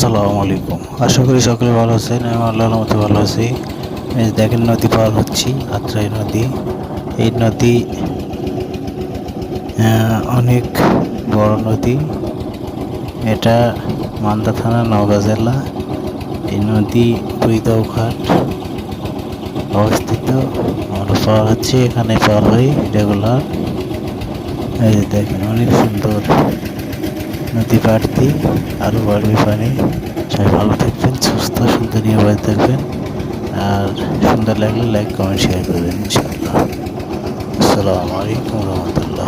আসসালামু আলাইকুম। আশা করি সকলে ভালো আছেন। আমি আল্লাহর মতো ভালো আছি। এই যে দেখেন নদী পার হচ্ছি, আত্রাই নদী। এই নদী অনেক বড় নদী। এটা মান্দা থানা, নওগাঁ জেলা। এই নদী বুড়িদাও ঘাট অবস্থিত। আমরা পার হচ্ছি, এখানে পার হই রেগুলার। এই যে দেখেন অনেক সুন্দর নদী বাড়তি, আরও বাড়বে পানি। সবাই ভালো থাকবেন, সুস্থ সুন্দর নিরাপদে থাকবেন। আর সুন্দর লাগলে লাইক কমেন্ট শেয়ার করবেন ইনশাআল্লাহ। আসসালামু আলাইকুম রহমতুল্লাহ।